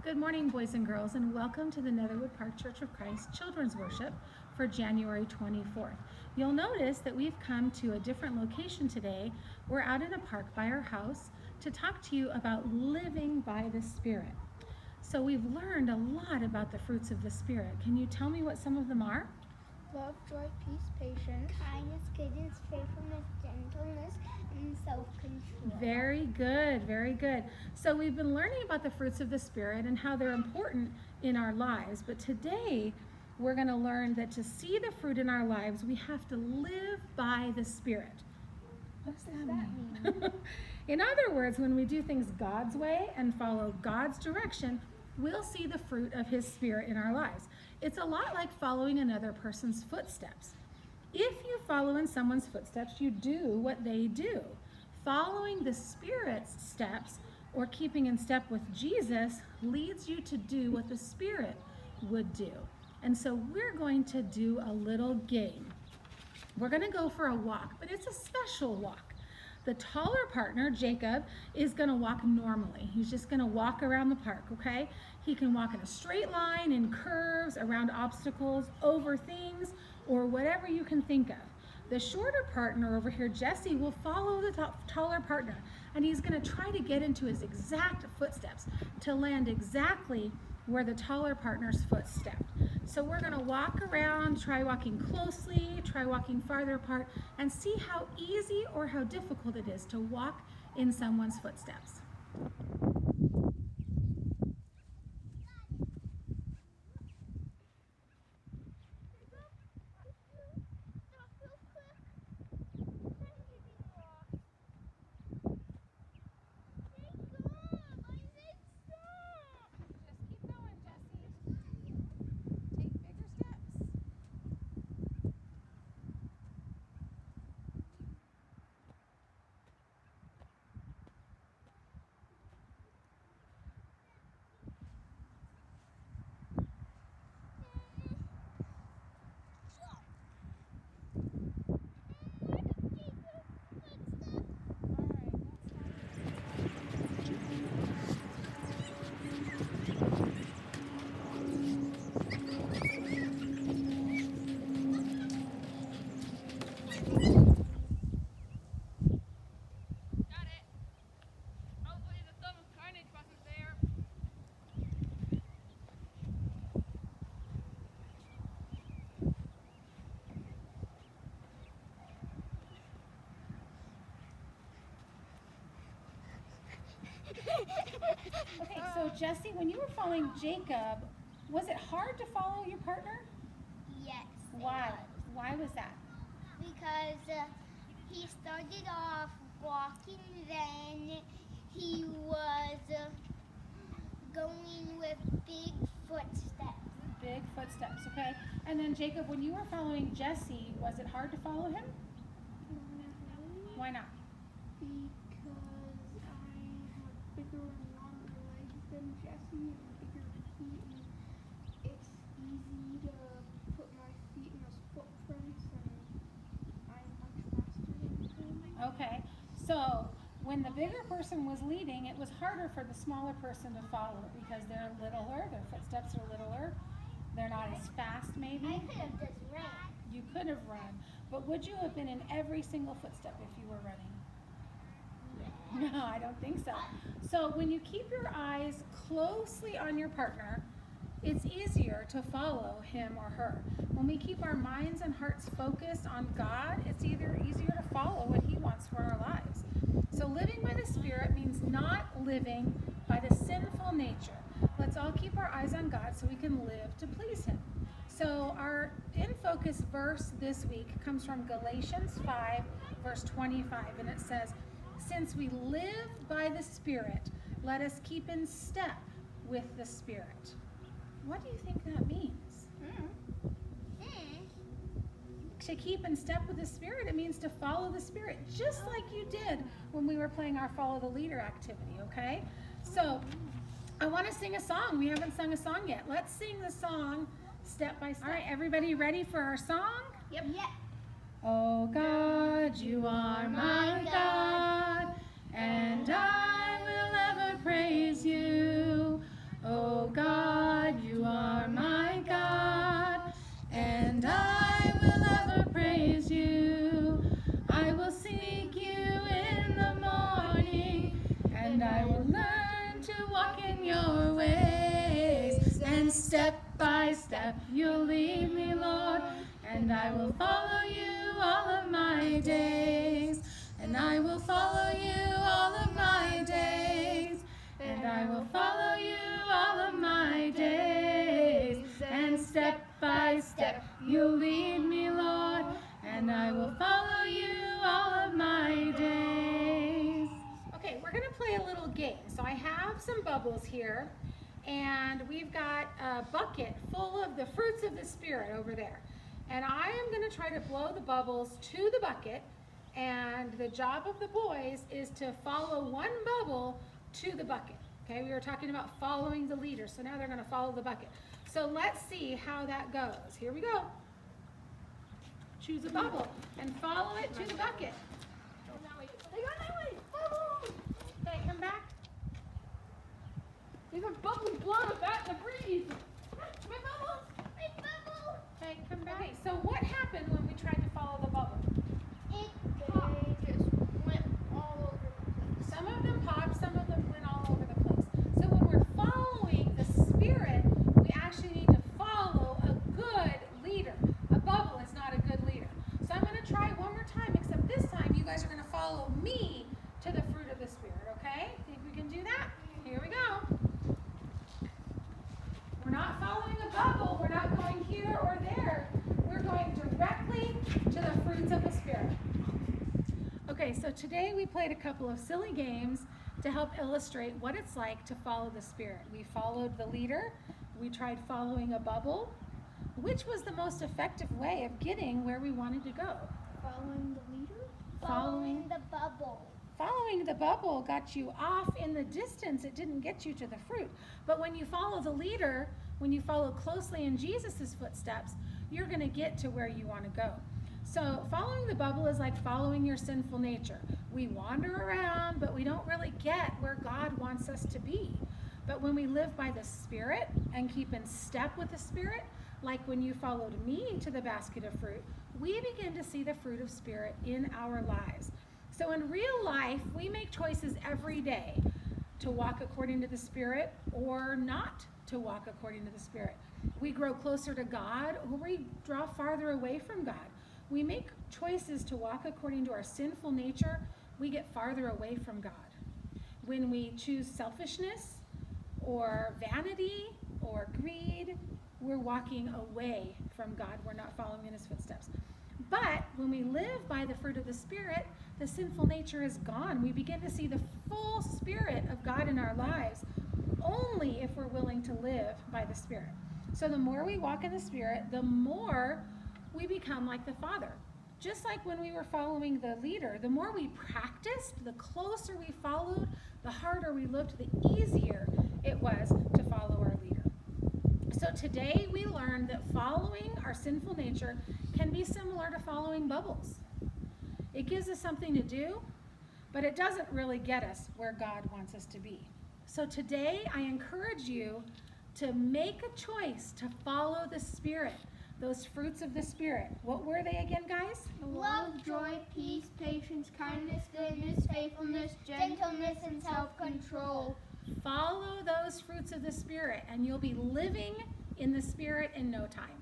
Good morning, boys and girls, and welcome to the Netherwood Park Church of Christ Children's Worship for January 24th. You'll notice that we've come to a different location today. We're out in a park by our house to talk to you about living by the Spirit. So we've learned a lot about the fruits of the Spirit. Can you tell me what some of them are? Love, joy, peace, patience, kindness, goodness, faithfulness, gentleness, and self-control. Very good, very good. So we've been learning about the fruits of the Spirit and how they're important in our lives. But today we're going to learn that to see the fruit in our lives, we have to live by the Spirit. What does that mean? In other words, when we do things God's way and follow God's direction, we'll see the fruit of His Spirit in our lives. It's a lot like following another person's footsteps. If you follow in someone's footsteps, you do what they do. Following the Spirit's steps or keeping in step with Jesus leads you to do what the Spirit would do. And so we're going to do a little game. We're going to go for a walk, but it's a special walk. The taller partner, Jacob, is going to walk normally. He's just going to walk around the park, okay? He can walk in a straight line, in curves, around obstacles, over things, or whatever you can think of. The shorter partner over here, Jesse, will follow the taller partner, and he's going to try to get into his exact footsteps to land exactly where the taller partner's foot stepped. So we're going to walk around, try walking closely, try walking farther apart, and see how easy or how difficult it is to walk in someone's footsteps. Okay, so Jesse, when you were following Jacob, was it hard to follow your partner? Yes. Why? Why was that? Because he started off walking, then he was going with big footsteps. Big footsteps, okay? And then Jacob, when you were following Jesse, was it hard to follow him? Why not? Because I have bigger and longer legs than Jesse and bigger feet, and it's easy to put my feet in his footprints, and I'm much faster than him. Okay, so when the bigger person was leading, it was harder for the smaller person to follow because they're littler, their footsteps are littler, they're not as fast maybe. I could have just ran. You could have run, but would you have been in every single footstep if you were running? No, I don't think so. So when you keep your eyes closely on your partner, it's easier to follow him or her. When we keep our minds and hearts focused on God, it's either easier to follow what He wants for our lives. So living by the Spirit means not living by the sinful nature. Let's all keep our eyes on God so we can live to please Him. So our in focus verse this week comes from Galatians 5, verse 25, and it says, "Since we live by the Spirit, let us keep in step with the Spirit." What do you think that means? To keep in step with the Spirit, it means to follow the Spirit, just like you did when we were playing our Follow the Leader activity, okay? So I want to sing a song. We haven't sung a song yet. Let's sing the song step by step. All right, everybody ready for our song? Yep. Oh God, you are my God, and I will ever praise you. Oh God, you are my God, and I will ever praise you. I will seek you in the morning, and I will learn to walk in your ways. And step by step you'll lead me, Lord, and I will follow you all of my days. And I will follow you all of my days. And I will follow you all of my days. And step by step you'll lead me, Lord, and I will follow you all of my days. Okay, we're going to play a little game. So I have some bubbles here, and we've got a bucket full of the fruits of the Spirit over there. And I am going to try to blow the bubbles to the bucket, and the job of the boys is to follow one bubble to the bucket. Okay, we were talking about following the leader, so now they're going to follow the bucket. So let's see how that goes. Here we go. Choose a bubble and follow it to the bucket. Okay, come back. There's a bubble blown up at the breeze. My bubble! My bubble! Okay, come back. Okay, so what happened when we tried to follow the bubble? They just went all over the place. Some of them popped, some of them went all over the place. So when we're following the Spirit, we actually need to follow a good leader. A bubble is not a good leader. So I'm going to try one more time, except this time you guys are going to follow me to the fruit of the Spirit, okay? Think we can do that? Here we go. We're not following a bubble. We're not going here or there. We're going directly to the fruits of the Spirit. Okay, so today we played a couple of silly games to help illustrate what it's like to follow the Spirit. We followed the leader. We tried following a bubble. Which was the most effective way of getting where we wanted to go? Following the leader? Following the bubble. Following the bubble got you off in the distance. It didn't get you to the fruit. But when you follow the leader, when you follow closely in Jesus' footsteps, you're going to get to where you want to go. So following the bubble is like following your sinful nature. We wander around, but we don't really get where God wants us to be. But when we live by the Spirit and keep in step with the Spirit, like when you followed me to the basket of fruit, we begin to see the fruit of Spirit in our lives. So in real life, we make choices every day to walk according to the Spirit or not to walk according to the Spirit. We grow closer to God or we draw farther away from God. We make choices to walk according to our sinful nature, we get farther away from God. When we choose selfishness or vanity or greed, we're walking away from God. We're not following in his footsteps. But when we live by the fruit of the Spirit, the sinful nature is gone. We begin to see the full Spirit of God in our lives only if we're willing to live by the Spirit. So the more we walk in the Spirit, the more we become like the Father. Just like when we were following the leader, the more we practiced, the closer we followed, the harder we looked, the easier it was to follow our leader. So today we learned that following our sinful nature can be similar to following bubbles. It gives us something to do, but it doesn't really get us where God wants us to be. So today I encourage you to make a choice to follow the Spirit, those fruits of the Spirit. What were they again, guys? Love, joy, peace, patience, kindness, goodness, faithfulness, gentleness, and self-control. Follow those fruits of the Spirit, and you'll be living in the Spirit in no time.